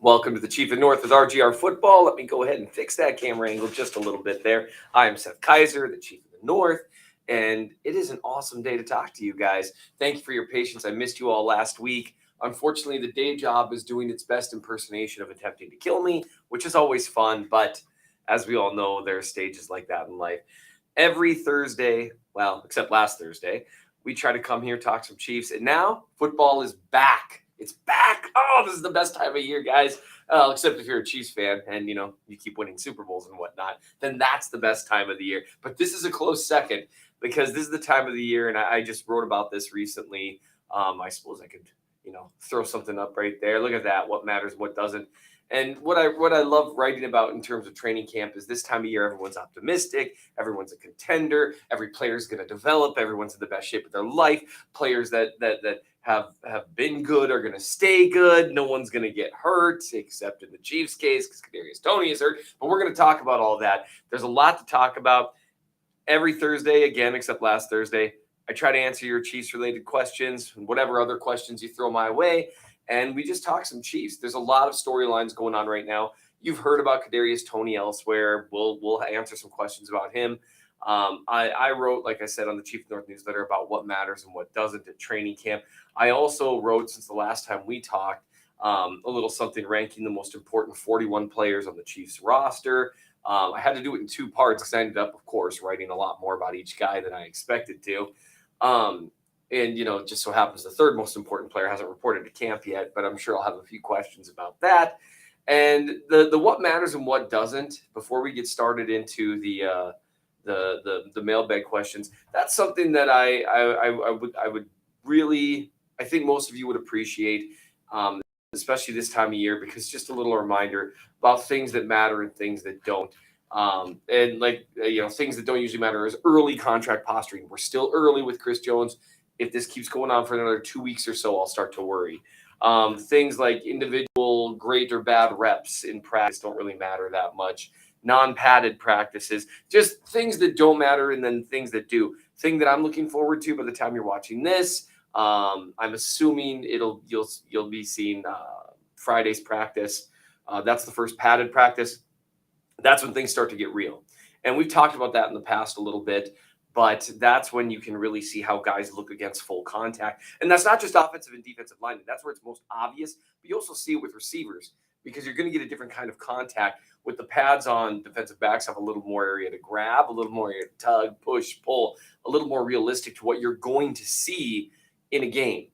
Welcome to the Chief of North with RGR Football. Let me go ahead and fix that camera angle just a little bit there. I am Seth Kaiser, the Chief of the North, and it is an awesome day to talk to you guys. Thank you for your patience. I missed you all last week. Unfortunately, the day job is doing its best impersonation of attempting to kill me, which is always fun, but as we all know, there are stages like that in life. Every Thursday, well, except last Thursday, we try to come here, talk some Chiefs, and now football is back. It's back. Oh, this is the best time of year, guys. Except if you're a Chiefs fan and, you keep winning Super Bowls and whatnot, then that's the best time of the year. But this is a close second because this is the time of the year, and I just wrote about this recently. I suppose I could, throw something up right there. Look at that. What matters, what doesn't. And what I love writing about in terms of training camp is this time of year, everyone's optimistic. Everyone's a contender. Every player's going to develop. Everyone's in the best shape of their life. Players that have been good are going to stay good. No one's going to get hurt, except in the Chiefs' case because Kadarius Toney is hurt. But we're going to talk about all that. There's a lot to talk about. Every Thursday, again, except last Thursday, I try to answer your Chiefs-related questions and whatever other questions you throw my way. And we just talk some Chiefs. There's a lot of storylines going on right now. You've heard about Kadarius Toney elsewhere. We'll answer some questions about him. I wrote, like I said, on the Chief North newsletter about what matters and what doesn't at training camp. I also wrote, since the last time we talked, a little something ranking the most important 41 players on the Chiefs roster. I had to do it in two parts because I ended up, of course, writing a lot more about each guy than I expected to. And, just so happens the third most important player hasn't reported to camp yet, but I'm sure I'll have a few questions about that. And the what matters and what doesn't, before we get started into the mailbag questions, that's something that I would really, I think most of you would appreciate, especially this time of year, because just a little reminder about things that matter and things that don't. And things that don't usually matter is early contract posturing. We're still early with Chris Jones. If this keeps going on for another 2 weeks or so, I'll start to worry. Things like individual great or bad reps in practice don't really matter that much. Non-padded practices, just things that don't matter, and then things that do. Thing that I'm looking forward to by the time you're watching this, I'm assuming you'll be seeing Friday's practice. That's the first padded practice. That's when things start to get real. And we've talked about that in the past a little bit, but that's when you can really see how guys look against full contact. And that's not just offensive and defensive linemen. That's where it's most obvious. But you also see it with receivers because you're going to get a different kind of contact. With the pads on, defensive backs have a little more area to grab, a little more area to tug, push, pull, a little more realistic to what you're going to see in a game.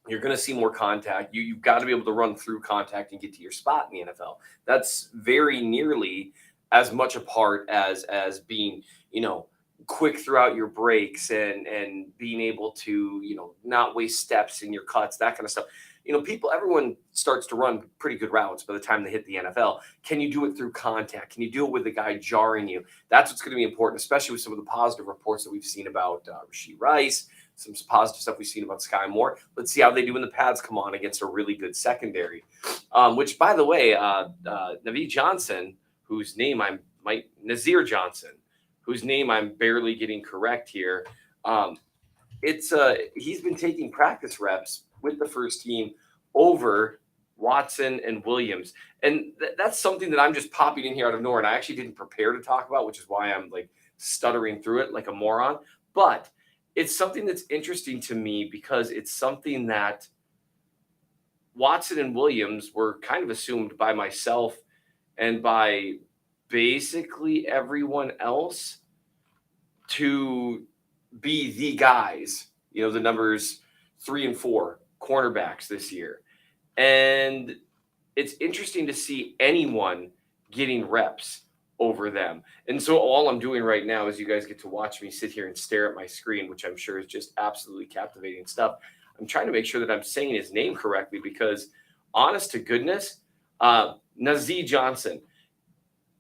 You're going to see more contact. You've got to be able to run through contact and get to your spot in the NFL. That's very nearly as much a part as being, quick throughout your breaks and being able to, not waste steps in your cuts, that kind of stuff. Everyone starts to run pretty good routes by the time they hit the NFL. Can you do it through contact? Can you do it with the guy jarring you? That's what's going to be important, especially with some of the positive reports that we've seen about Rashee Rice, some positive stuff we've seen about Sky Moore. Let's see how they do when the pads come on against a really good secondary. Which, by the way, Nazir Johnson, whose name I'm barely getting correct here. He's been taking practice reps with the first team over Watson and Williams. And that's something that I'm just popping in here out of nowhere. And I actually didn't prepare to talk about, which is why I'm stuttering through it like a moron. But it's something that's interesting to me because it's something that Watson and Williams were kind of assumed by myself and by basically everyone else to be the guys, the numbers 3 and 4 cornerbacks this year. And it's interesting to see anyone getting reps over them. And so all I'm doing right now is you guys get to watch me sit here and stare at my screen, which I'm sure is just absolutely captivating stuff. I'm trying to make sure that I'm saying his name correctly because, honest to goodness, Nazir Johnson.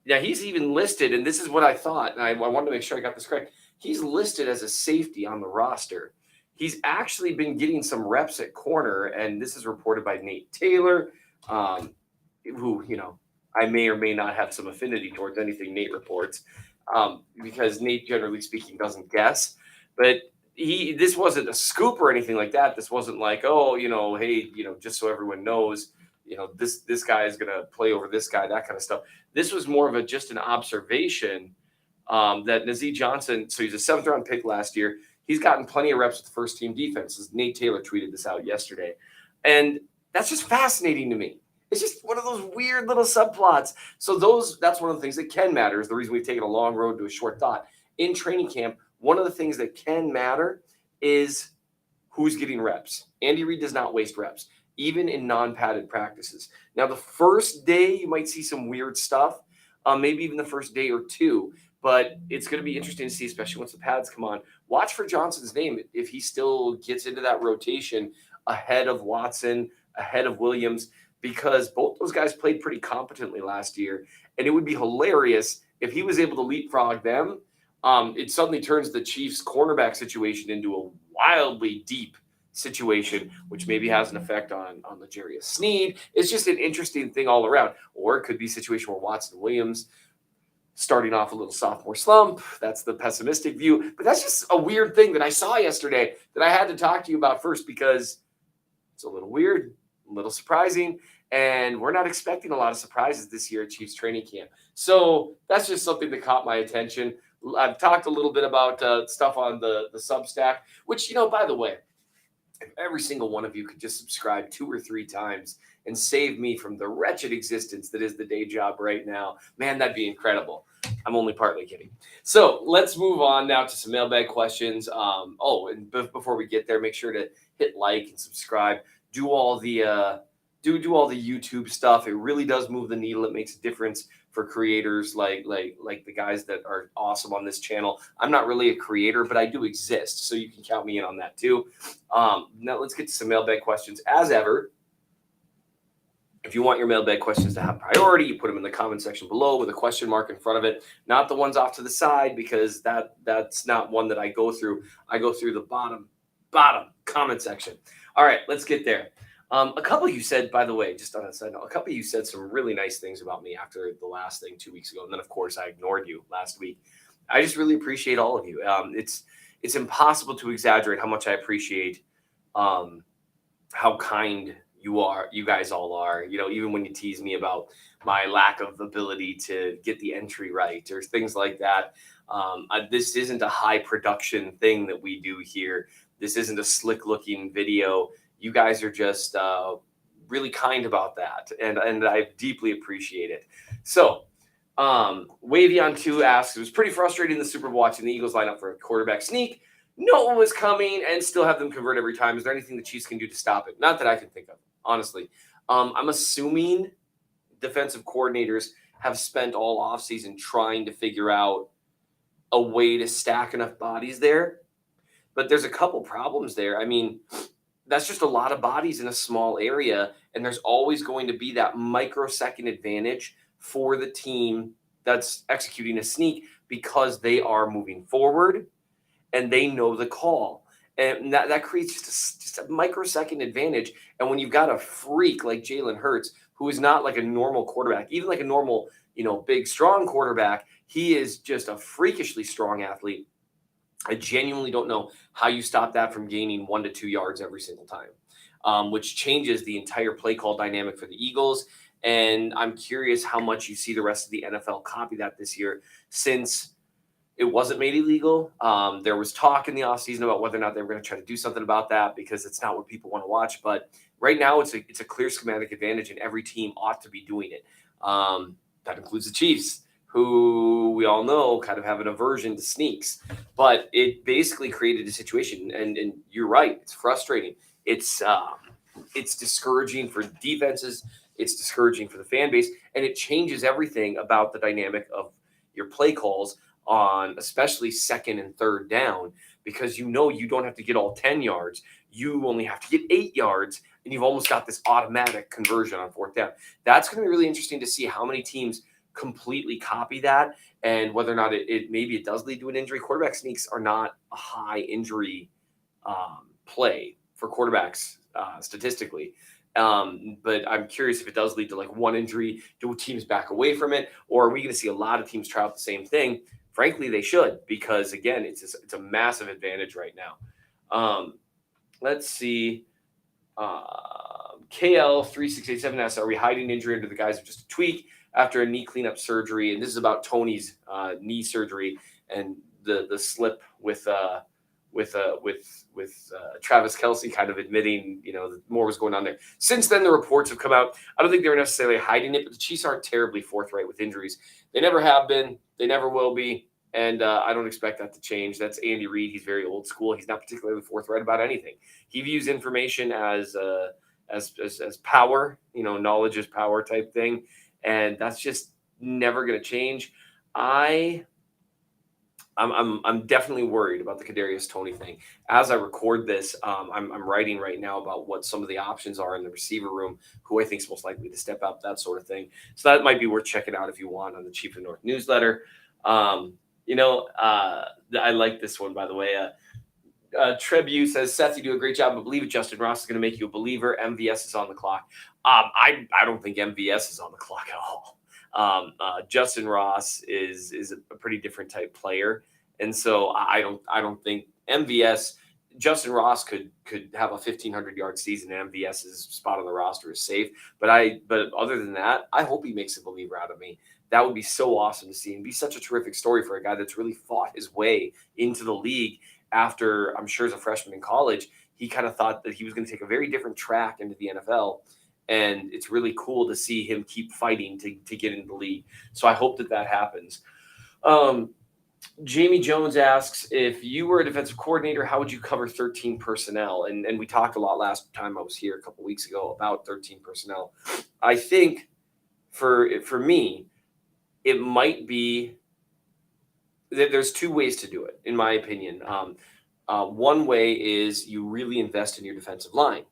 Yeah, he's even listed, and this is what I thought, and I wanted to make sure I got this correct. He's listed as a safety on the roster. He's actually been getting some reps at corner, and this is reported by Nate Taylor, who, I may or may not have some affinity towards anything Nate reports, because Nate, generally speaking, doesn't guess. But this wasn't a scoop or anything like that. This wasn't like, hey, just so everyone knows, this guy is going to play over this guy, that kind of stuff. This was more of just an observation that Nazeeh Johnson, so he's a 7th-round pick last year. He's gotten plenty of reps with the first-team defenses. Nate Taylor tweeted this out yesterday. And that's just fascinating to me. It's just one of those weird little subplots. So that's one of the things that can matter, is the reason we've taken a long road to a short thought. In training camp, one of the things that can matter is who's getting reps. Andy Reid does not waste reps, even in non-padded practices. Now, the first day, you might see some weird stuff, maybe even the first day or two, but it's going to be interesting to see, especially once the pads come on. Watch for Johnson's name if he still gets into that rotation ahead of Watson, ahead of Williams, because both those guys played pretty competently last year, and it would be hilarious if he was able to leapfrog them. It suddenly turns the Chiefs' cornerback situation into a wildly deep situation, which maybe has an effect on L'Jarius Sneed. It's just an interesting thing all around. Or it could be a situation where Watson and Williams starting off a little sophomore slump. That's the pessimistic view. But that's just a weird thing that I saw yesterday that I had to talk to you about first, because it's a little weird, a little surprising, and we're not expecting a lot of surprises this year at Chiefs training camp. So that's just something that caught my attention. I've talked a little bit about stuff on the Substack, which, by the way, if every single one of you could just subscribe 2 or 3 times and save me from the wretched existence that is the day job right now, man, that'd be incredible. I'm only partly kidding. So let's move on now to some mailbag questions. And before we get there, make sure to hit like and subscribe. Do all the do all the YouTube stuff. It really does move the needle. It makes a difference for creators like the guys that are awesome on this channel. I'm not really a creator, but I do exist, so you can count me in on that too. Now let's get to some mailbag questions. As ever, if you want your mailbag questions to have priority, you put them in the comment section below with a question mark in front of it, not the ones off to the side, because that's not one that I go through. I go through the bottom comment section. All right, let's get there. A couple of you said, by the way, just on a side note, a couple of you said some really nice things about me after the last thing 2 weeks ago. And then, of course, I ignored you last week. I just really appreciate all of you. It's impossible to exaggerate how much I appreciate how kind you guys all are. Even when you tease me about my lack of ability to get the entry right or things like that. This isn't a high production thing that we do here. This isn't a slick looking video. You guys are just really kind about that, and I deeply appreciate it. So, Wavy on 2 asks, it was pretty frustrating in the Super Bowl watching the Eagles line up for a quarterback sneak. No one was coming and still have them convert every time. Is there anything the Chiefs can do to stop it? Not that I can think of, honestly. I'm assuming defensive coordinators have spent all offseason trying to figure out a way to stack enough bodies there, but there's a couple problems there. I mean, that's just a lot of bodies in a small area, and there's always going to be that microsecond advantage for the team that's executing a sneak, because they are moving forward and they know the call, and that creates just a microsecond advantage. And when you've got a freak like Jalen Hurts, who is not like a normal quarterback, even like a normal, big, strong quarterback, he is just a freakishly strong athlete. I genuinely don't know how you stop that from gaining 1 to 2 yards every single time, which changes the entire play call dynamic for the Eagles. And I'm curious how much you see the rest of the NFL copy that this year, since it wasn't made illegal. There was talk in the offseason about whether or not they were going to try to do something about that, because it's not what people want to watch. But right now it's a clear schematic advantage, and every team ought to be doing it. That includes the Chiefs, who we all know kind of have an aversion to sneaks. But it basically created a situation, and you're right, it's frustrating. It's discouraging for defenses. It's discouraging for the fan base, and it changes everything about the dynamic of your play calls on especially 2nd and 3rd down, because you don't have to get all 10 yards. You only have to get 8 yards, and you've almost got this automatic conversion on 4th down. That's going to be really interesting to see how many teams completely copy that, and whether or not it does lead to an injury. Quarterback sneaks are not a high injury play for quarterbacks statistically. But I'm curious if it does lead to like one injury, do teams back away from it, or are we going to see a lot of teams try out the same thing? Frankly, they should, because again, it's a massive advantage right now. Let's see. KL3687 asks, are we hiding injury under the guise of just a tweak after a knee cleanup surgery? And this is about Tony's knee surgery and the slip with Travis Kelce kind of admitting, that more was going on there. Since then, the reports have come out. I don't think they were necessarily hiding it, but the Chiefs aren't terribly forthright with injuries. They never have been. They never will be. And I don't expect that to change. That's Andy Reid. He's very old school. He's not particularly forthright about anything. He views information as power, knowledge is power type thing. And that's just never going to change. I'm definitely worried about the Kadarius Toney thing. As I record this, I'm writing right now about what some of the options are in the receiver room, who I think is most likely to step up, that sort of thing. So that might be worth checking out if you want on the Chief of the North newsletter. I like this one, by the way. Trebu says, Seth, you do a great job. I believe Justin Ross is going to make you a believer. MVS is on the clock. I don't think MVS is on the clock at all. Justin Ross is a pretty different type player. And so I don't think MVS, Justin Ross could have a 1,500-yard season, and MVS's spot on the roster is safe. But other than that, I hope he makes a believer out of me. That would be so awesome to see and be such a terrific story for a guy that's really fought his way into the league after, I'm sure as a freshman in college, he kind of thought that he was going to take a very different track into the NFL. And it's really cool to see him keep fighting to get into the league. So I hope that happens. Jamie Jones asks, if you were a defensive coordinator, how would you cover 13 personnel? And we talked a lot last time I was here a couple weeks ago about 13 personnel. I think for me, it might be that there's two ways to do it, in my opinion. One way is you really invest in your defensive line.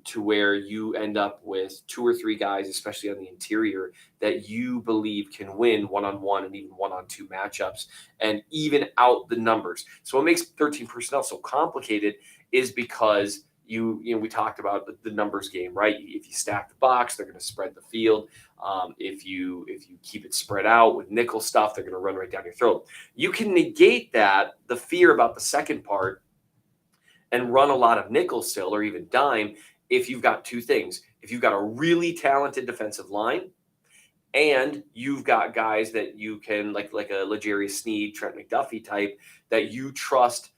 To where you end up with 2 or 3 guys, especially on the interior, that you believe can win one-on-one and even one-on-2 matchups and even out the numbers. So what makes 13 personnel so complicated is because we talked about the numbers game, right? If you stack the box, they're going to spread the field. If you keep it spread out with nickel stuff, they're going to run right down your throat. You can negate the fear about the second part, and run a lot of nickel still or even dime if you've got 2 things. If you've got a really talented defensive line and you've got guys that you can, like a L'Jarius Sneed, Trent McDuffie type, that you trust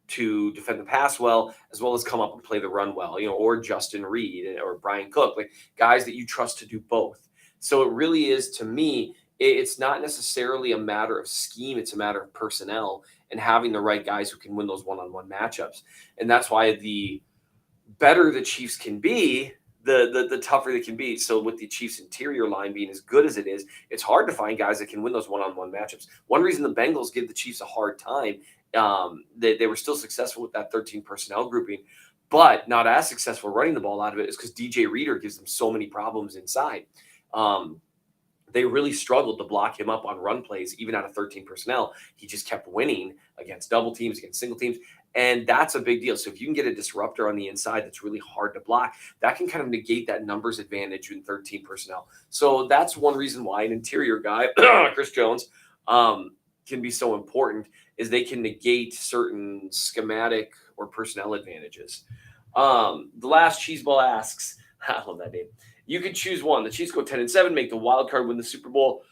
to defend the pass well, as well as come up and play the run well, or Justin Reed or Brian Cook, like guys that you trust to do both. So it really is, to me, it's not necessarily a matter of scheme. It's a matter of personnel and having the right guys who can win those one-on-one matchups. And that's why the better the Chiefs can be, the tougher they can be. So with the Chiefs interior line being as good as it is, it's hard to find guys that can win those one-on-one matchups. One reason the Bengals give the Chiefs a hard time, they were still successful with that 13 personnel grouping, but not as successful running the ball out of it, is because DJ Reader gives them so many problems inside. They really struggled to block him up on run plays, even out of 13 personnel. He just kept winning against double teams, against single teams. And that's a big deal. So if you can get a disruptor on the inside that's really hard to block, that can kind of negate that numbers advantage in 13 personnel. So that's one reason why an interior guy, Chris Jones, can be so important, is they can negate certain schematic or personnel advantages. The last Cheeseball asks, I love that name. You could choose one. The Chiefs go 10-7, make the wild card, win the Super Bowl,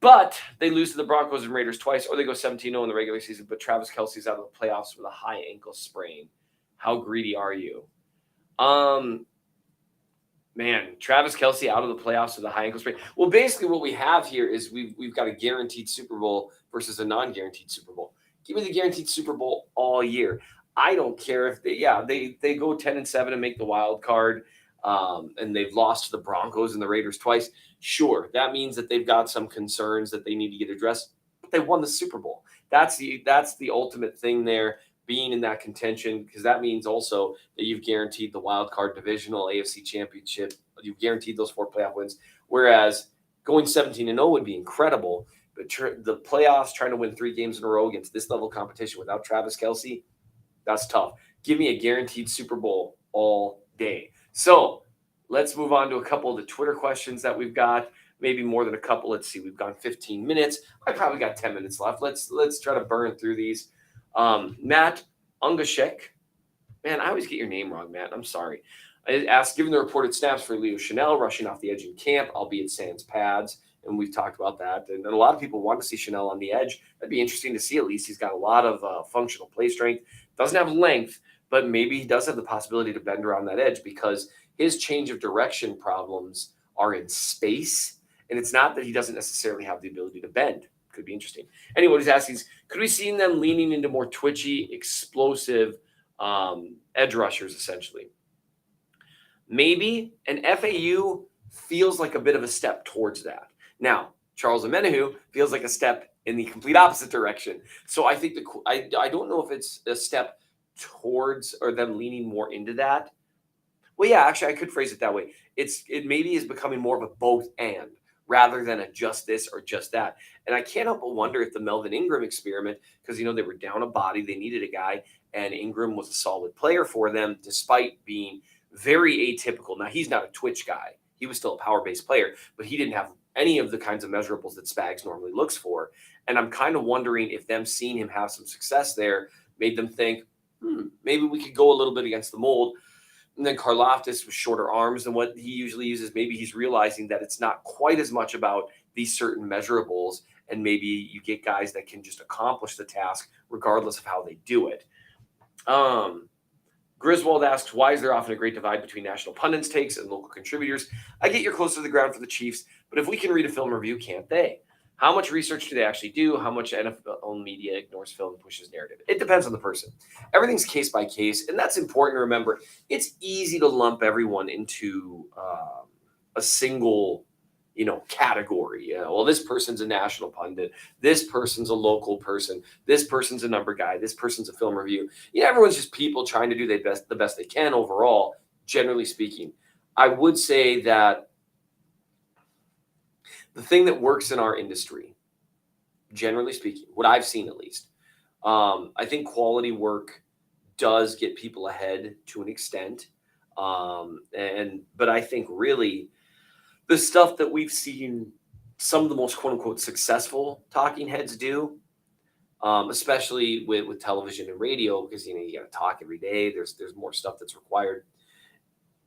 but they lose to the Broncos and Raiders twice, or they go 17-0 in the regular season, but Travis Kelce's out of the playoffs with a high ankle sprain. How greedy are you? Man, Travis Kelce out of the playoffs with a high ankle sprain. Well, basically what we have here is we've got a guaranteed Super Bowl versus a non-guaranteed Super Bowl. Give me the guaranteed Super Bowl all year. I don't care if they go 10-7 and make the wild card. And they've lost to the Broncos and the Raiders twice. Sure, that means that they've got some concerns that they need to get addressed, but they won the Super Bowl. That's the ultimate thing there, being in that contention, because that means also that you've guaranteed the wild card divisional AFC championship. You've guaranteed those 4 playoff wins, whereas going 17-0 would be incredible. But the playoffs, trying to win 3 games in a row against this level of competition without Travis Kelce, that's tough. Give me a guaranteed Super Bowl all day. So let's move on to a couple of the Twitter questions that we've got. Maybe more than a couple. Let's see. We've gone 15 minutes. I probably got 10 minutes left. Let's try to burn through these. Matt Ungashek. Man, I always get your name wrong, Matt. I'm sorry. I asked, given the reported snaps for Leo Chanel rushing off the edge in camp, albeit sans pads, and we've talked about that. And a lot of people want to see Chanel on the edge. That'd be interesting to see. At least he's got a lot of functional play strength. Doesn't have length, but maybe he does have the possibility to bend around that edge because his change of direction problems are in space. And it's not that he doesn't necessarily have the ability to bend. Could be interesting. Anyway, what he's asking is, could we see them leaning into more twitchy, explosive edge rushers, essentially? Maybe an FAU feels like a bit of a step towards that. Now, Charles Omenihu feels like a step in the complete opposite direction. So I think I don't know if it's a step towards or them leaning more into that. Well, yeah, actually, I could phrase it that way. It maybe is becoming more of a both and rather than a just this or just that. And I can't help but wonder if the Melvin Ingram experiment, because they were down a body, they needed a guy, and Ingram was a solid player for them, despite being very atypical. Now, he's not a twitch guy. He was still a power-based player, but he didn't have any of the kinds of measurables that Spags normally looks for. And I'm kind of wondering if them seeing him have some success there made them think, maybe we could go a little bit against the mold. And then Karlaftis with shorter arms than what he usually uses. Maybe he's realizing that it's not quite as much about these certain measurables, and maybe you get guys that can just accomplish the task regardless of how they do it. Griswold asks, why is there often a great divide between national pundits' takes and local contributors? I get you're closer to the ground for the Chiefs, but if we can read a film review, can't they? How much research do they actually do? How much NFL media ignores film and pushes narrative? It depends on the person. Everything's case by case, and that's important to remember. It's easy to lump everyone into a single, category. Well, this person's a national pundit. This person's a local person. This person's a number guy. This person's a film review. Everyone's just people trying to do the best they can overall, generally speaking. I would say that the thing that works in our industry, generally speaking, what I've seen at least, I think quality work does get people ahead to an extent. But I think really the stuff that we've seen some of the most quote unquote successful talking heads do, especially with television and radio, because you got to talk every day. There's more stuff that's required.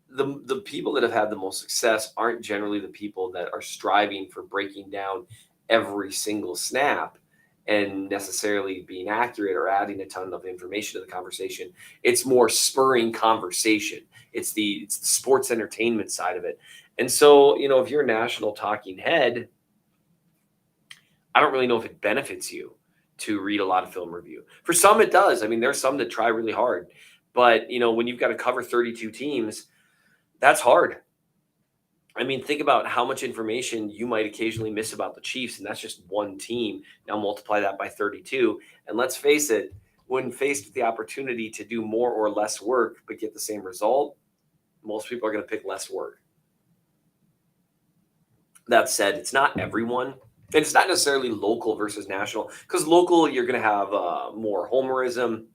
The people that have had the most success aren't generally the people that are striving for breaking down every single snap and necessarily being accurate or adding a ton of information to the conversation. It's more spurring conversation. It's the sports entertainment side of it. And so, if you're a national talking head, I don't really know if it benefits you to read a lot of film review. For some, it does. There's some that try really hard. But, when you've got to cover 32 teams, that's hard. Think about how much information you might occasionally miss about the Chiefs, and that's just one team. Now multiply that by 32. And let's face it, when faced with the opportunity to do more or less work but get the same result, most people are going to pick less work. That said, it's not everyone. And it's not necessarily local versus national, because local, you're going to have more homerism.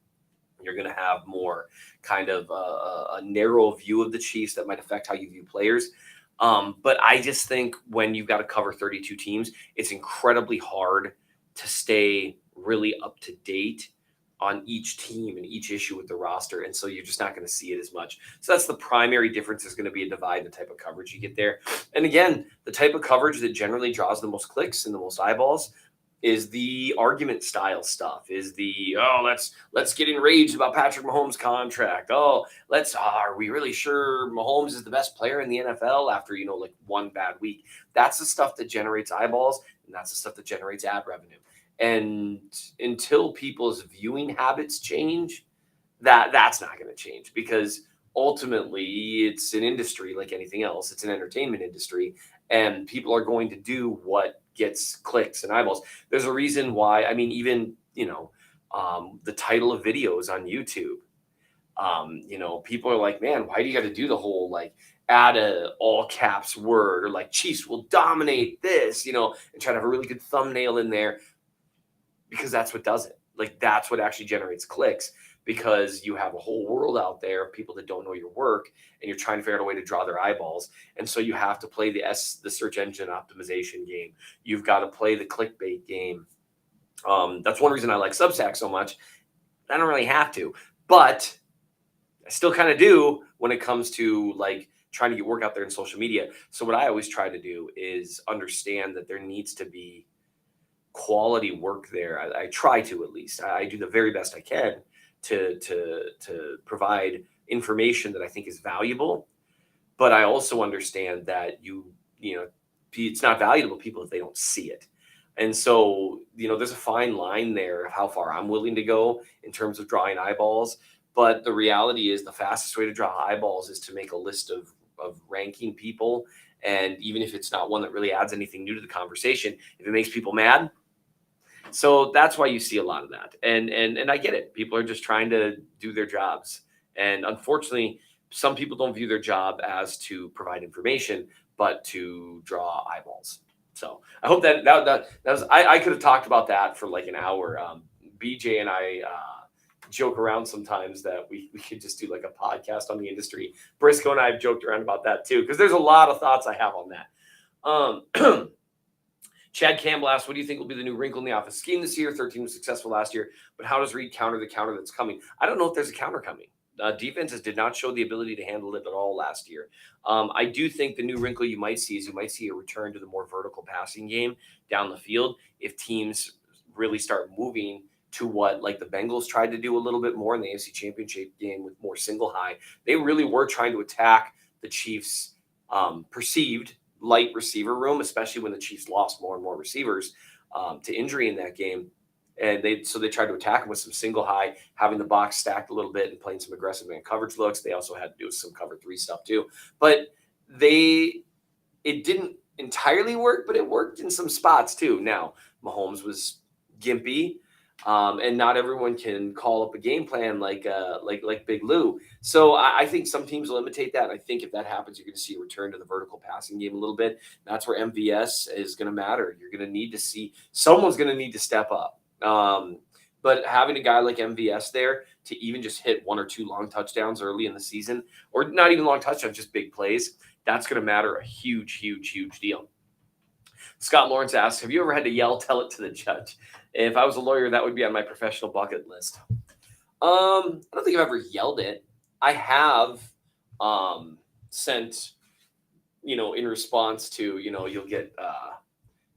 You're going to have more kind of a narrow view of the Chiefs that might affect how you view players. But I just think when you've got to cover 32 teams, it's incredibly hard to stay really up to date on each team and each issue with the roster. And so you're just not going to see it as much. So that's the primary difference, is going to be a divide in the type of coverage you get there. And again, the type of coverage that generally draws the most clicks and the most eyeballs is the argument style stuff, is the, let's get enraged about Patrick Mahomes' contract. Are we really sure Mahomes is the best player in the NFL after, one bad week? That's the stuff that generates eyeballs, and that's the stuff that generates ad revenue. And until people's viewing habits change, that's not going to change, because ultimately it's an industry like anything else. It's an entertainment industry, and people are going to do what gets clicks and eyeballs. There's a reason why, even, the title of videos on YouTube, people are like, man, why do you got to do the whole, add a all caps word, or Chiefs will dominate this, and try to have a really good thumbnail in there, because that's what does it. That's what actually generates clicks, because you have a whole world out there of people that don't know your work, and you're trying to figure out a way to draw their eyeballs. And so you have to play the search engine optimization game. You've got to play the clickbait game. That's one reason I like Substack so much. I don't really have to, but I still kind of do when it comes to like trying to get work out there in social media. So what I always try to do is understand that there needs to be quality work there. I try to, at least. I do the very best I can to provide information that I think is valuable. But I also understand that you know it's not valuable to people if they don't see it. And so, there's a fine line there of how far I'm willing to go in terms of drawing eyeballs. But the reality is the fastest way to draw eyeballs is to make a list of ranking people. And even if it's not one that really adds anything new to the conversation, if it makes people mad, so that's why you see a lot of that. And I get it. People are just trying to do their jobs. And unfortunately, some people don't view their job as to provide information, but to draw eyeballs. So I hope that was, I could have talked about that for like an hour. BJ and I joke around sometimes that we could just do like a podcast on the industry. Briscoe and I have joked around about that too, because there's a lot of thoughts I have on that. Chad Campbell asked, what do you think will be the new wrinkle in the office scheme this year? 13 was successful last year, but how does Reed counter the counter that's coming? I don't know if there's a counter coming. Defenses did not show the ability to handle it at all last year. I do think the new wrinkle you might see is you might see a return to the more vertical passing game down the field if teams really start moving to what like the Bengals tried to do a little bit more in the AFC Championship game with more single high. They really were trying to attack the Chiefs' perceived light receiver room, especially when the Chiefs lost more and more receivers to injury in that game. And they tried to attack him with some single high, having the box stacked a little bit and playing some aggressive man coverage looks. They also had to do some cover 3 stuff too. But it didn't entirely work, but it worked in some spots too. Now, Mahomes was gimpy, and not everyone can call up a game plan like Big Lou. So I think some teams will imitate that. And I think if that happens, you're going to see a return to the vertical passing game a little bit. That's where MVS is going to matter. You're going to need to see someone's going to need to step up. But having a guy like MVS there to even just hit 1 or 2 long touchdowns early in the season, or not even long touchdowns, just big plays, that's going to matter a huge, huge, huge deal. Scott Lawrence asks, have you ever had to yell, tell it to the judge? If I was a lawyer, that would be on my professional bucket list. I don't think I've ever yelled it. I have sent, in response to, you'll get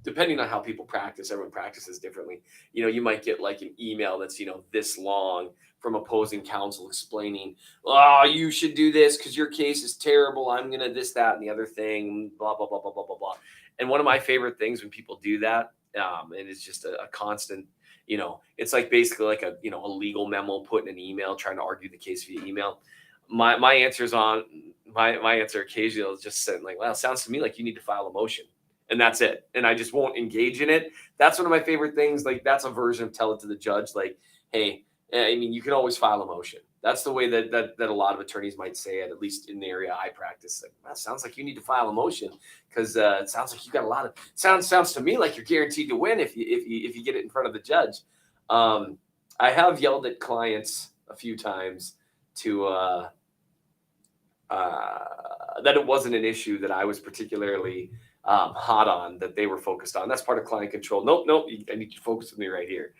depending on how people practice, everyone practices differently. You might get like an email that's, this long from opposing counsel explaining, oh, you should do this because your case is terrible. I'm going to this, that, and the other thing, blah, blah, blah, blah, blah, blah, blah. And one of my favorite things when people do that, and it's just a constant, it's like basically like a legal memo put in an email trying to argue the case via email. My answer occasionally is just saying like, well, it sounds to me like you need to file a motion. And that's it. And I just won't engage in it. That's one of my favorite things. Like that's a version of tell it to the judge. Like, hey, I mean, you can always file a motion. That's the way that a lot of attorneys might say it, at least in the area I practice. Like, that sounds like you need to file a motion because it sounds like you got a lot of sounds to me like you're guaranteed to win if you get it in front of the judge. I have yelled at clients a few times to that it wasn't an issue that I was particularly hot on, that they were focused on. That's part of client control. Nope. I need you to focus with me right here.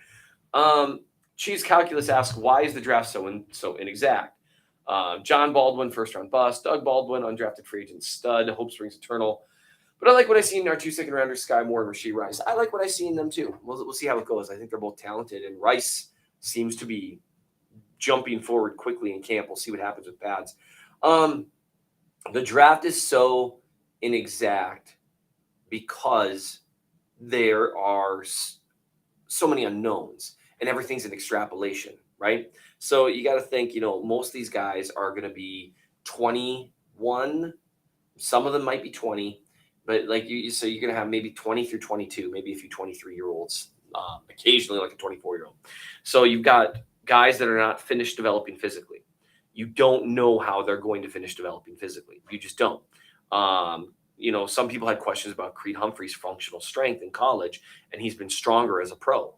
Cheese Calculus asks, why is the draft so inexact? John Baldwin, first round bust. Doug Baldwin, undrafted free agent stud. Hope springs eternal. But I like what I see in our 2 second rounders, Sky Moore and Rashee Rice. I like what I see in them too. We'll see how it goes. I think they're both talented, and Rice seems to be jumping forward quickly in camp. We'll see what happens with pads. The draft is so inexact because there are so many unknowns and everything's an extrapolation, right? So you got to think, most of these guys are going to be 21. Some of them might be 20, but so you're going to have maybe 20 through 22, maybe a few 23-year-olds, occasionally like a 24-year-old. So you've got guys that are not finished developing physically. You don't know how they're going to finish developing physically. You just don't. Some people had questions about Creed Humphrey's functional strength in college, and he's been stronger as a pro.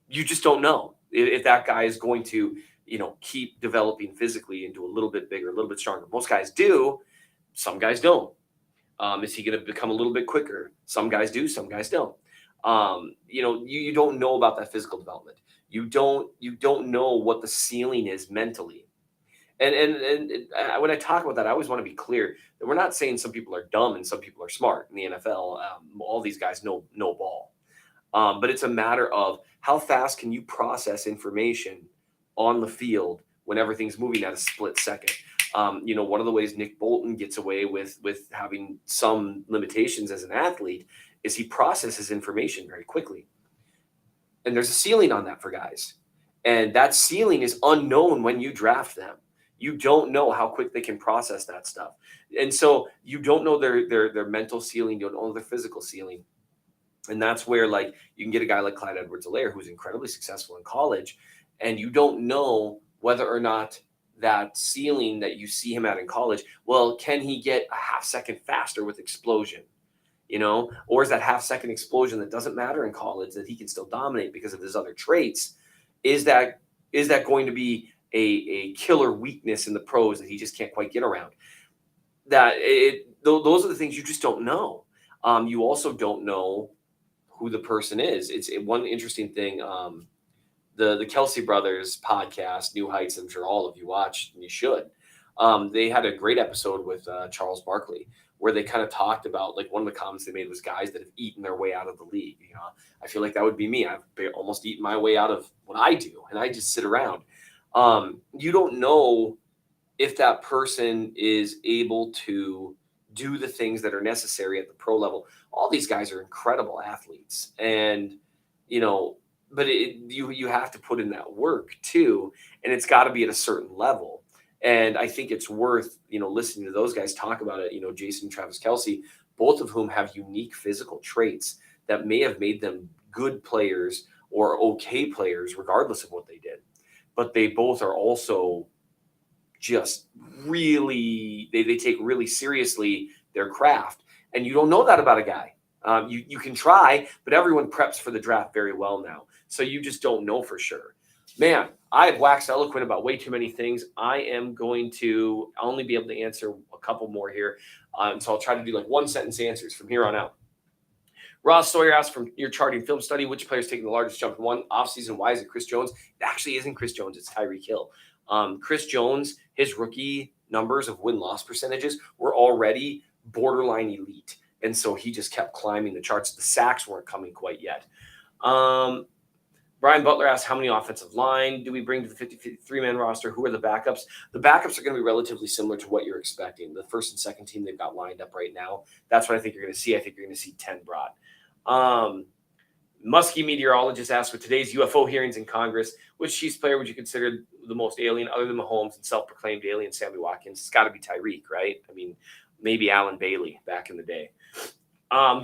You just don't know if that guy is going to, keep developing physically into a little bit bigger, a little bit stronger. Most guys do. Some guys don't. Is he going to become a little bit quicker? Some guys do. Some guys don't. You don't know about that physical development. You don't know what the ceiling is mentally. When I talk about that, I always want to be clear that we're not saying some people are dumb and some people are smart in the NFL. All these guys know ball, but it's a matter of how fast can you process information on the field when everything's moving at a split second. One of the ways Nick Bolton gets away with having some limitations as an athlete is he processes information very quickly, and there's a ceiling on that for guys, and that ceiling is unknown when you draft them. You don't know how quick they can process that stuff, and so you don't know their mental ceiling, you don't know their physical ceiling. And that's where, like, you can get a guy like Clyde Edwards-Helaire who's incredibly successful in college, and you don't know whether or not that ceiling that you see him at in college, well, can he get a half second faster with explosion? Or is that half second explosion that doesn't matter in college that he can still dominate because of his other traits? Is that going to be a killer weakness in the pros that he just can't quite get around? Those are the things you just don't know. You also don't know who the person is. It's one interesting thing. The Kelsey brothers podcast, New Heights, I'm sure all of you watched, and you should. They had a great episode with Charles Barkley, where they kind of talked about, like, one of the comments they made was guys that have eaten their way out of the league. I feel like that would be me. I've almost eaten my way out of what I do, and I just sit around. You don't know if that person is able to do the things that are necessary at the pro level. All these guys are incredible athletes, and but you have to put in that work too, and it's got to be at a certain level. And I think it's worth listening to those guys talk about it. Jason and Travis Kelce, both of whom have unique physical traits that may have made them good players or okay players, regardless of what they did. But they both are also just really, they take really seriously their craft, and you don't know that about a guy. You can try, but everyone preps for the draft very well now, so you just don't know for sure. Man, I have waxed eloquent about way too many things. I am going to only be able to answer a couple more here, so I'll try to do like one sentence answers from here on out. Ross Sawyer asked, from your charting film study, which player is taking the largest jump in one offseason? Why is it Chris Jones? It actually isn't Chris Jones. It's Tyreek Hill. Chris Jones, his rookie numbers of win-loss percentages were already borderline elite. And so he just kept climbing the charts. The sacks weren't coming quite yet. Brian Butler asked, how many offensive line do we bring to the 53-man roster? Who are the backups? The backups are going to be relatively similar to what you're expecting. The first and second team they've got lined up right now. That's what I think you're going to see. I think you're going to see 10 brought. Muskie meteorologist asked, with today's UFO hearings in Congress, which Chiefs player would you consider the most alien other than Mahomes and self-proclaimed alien Sammy Watkins? It's got to be Tyreek, right? I mean, maybe Alan Bailey back in the day.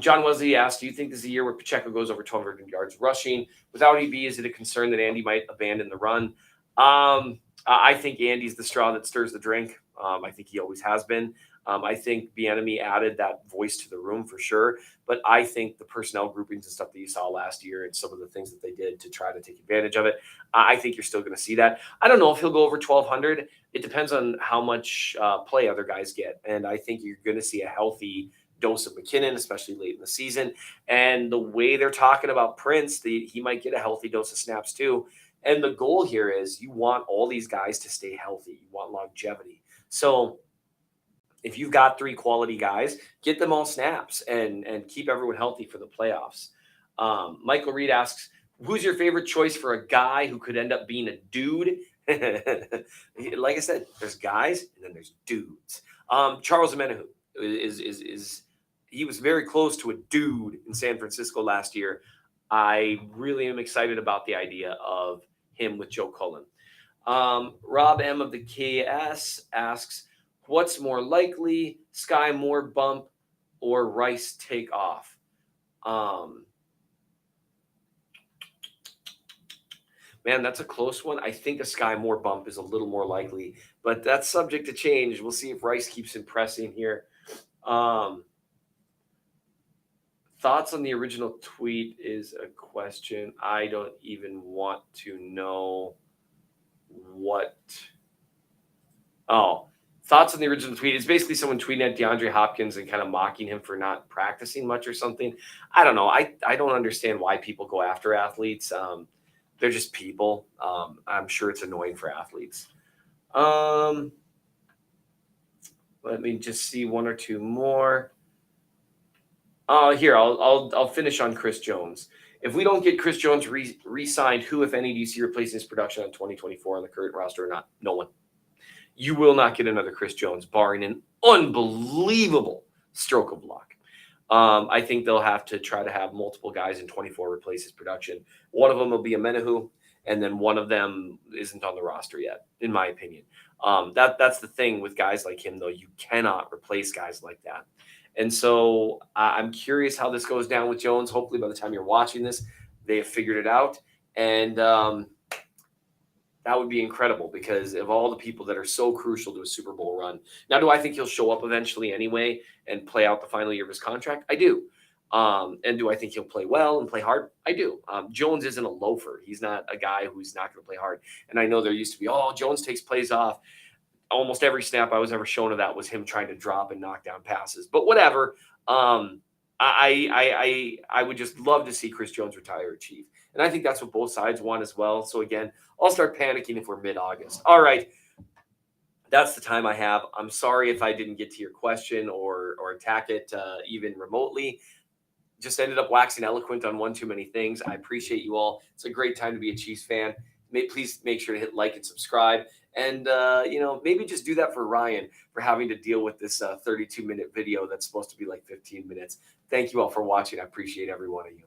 John Wesley asked, do you think this is a year where Pacheco goes over 1,200 yards rushing? Without EB, is it a concern that Andy might abandon the run? I think Andy's the straw that stirs the drink. I think he always has been. I think Bieniemy added that voice to the room for sure. But I think the personnel groupings and stuff that you saw last year and some of the things that they did to try to take advantage of it, I think you're still going to see that. I don't know if he'll go over 1,200. It depends on how much play other guys get. And I think you're going to see a healthy dose of McKinnon, especially late in the season. And the way they're talking about Prince, he might get a healthy dose of snaps too. And the goal here is you want all these guys to stay healthy. You want longevity. So if you've got 3 quality guys, get them all snaps and keep everyone healthy for the playoffs. Michael Reed asks, who's your favorite choice for a guy who could end up being a dude? Like I said, there's guys and then there's dudes. Charles Omenihu is he was very close to a dude in San Francisco last year. I really am excited about the idea of him with Joe Cullen. Rob M of the KS asks, what's more likely, Sky Moore bump or Rice take off? Man, that's a close one. I think a Sky Moore bump is a little more likely, but that's subject to change. We'll see if Rice keeps impressing here. Thoughts on the original tweet is a question. I don't even want to know what. Oh, thoughts on the original tweet. It's basically someone tweeting at DeAndre Hopkins and kind of mocking him for not practicing much or something. I don't know. I don't understand why people go after athletes. They're just people. I'm sure it's annoying for athletes. Let me just see one or two more. Here, I'll finish on Chris Jones. If we don't get Chris Jones re-signed, who, if any, do you see replacing his production on 2024 on the current roster or not? No one. You will not get another Chris Jones, barring an unbelievable stroke of luck. I think they'll have to try to have multiple guys in 24 replace his production. One of them will be a Menahu, and then one of them isn't on the roster yet, in my opinion. That's the thing with guys like him, though. You cannot replace guys like that. And so I'm curious how this goes down with Jones. Hopefully, by the time you're watching this, they have figured it out. And that would be incredible because of all the people that are so crucial to a Super Bowl run. Now, do I think he'll show up eventually anyway and play out the final year of his contract? I do. And do I think he'll play well and play hard? I do. Jones isn't a loafer. He's not a guy who's not going to play hard. And I know there used to be, Jones takes plays off. Almost every snap I was ever shown of that was him trying to drop and knock down passes. But whatever. I would just love to see Chris Jones retire, Chief. And I think that's what both sides want as well. So again, I'll start panicking if we're mid-August. All right. That's the time I have. I'm sorry if I didn't get to your question or attack it even remotely. Just ended up waxing eloquent on one too many things. I appreciate you all. It's a great time to be a Chiefs fan. Please make sure to hit like and subscribe. And, maybe just do that for Ryan for having to deal with this 32-minute video that's supposed to be like 15 minutes. Thank you all for watching. I appreciate every one of you.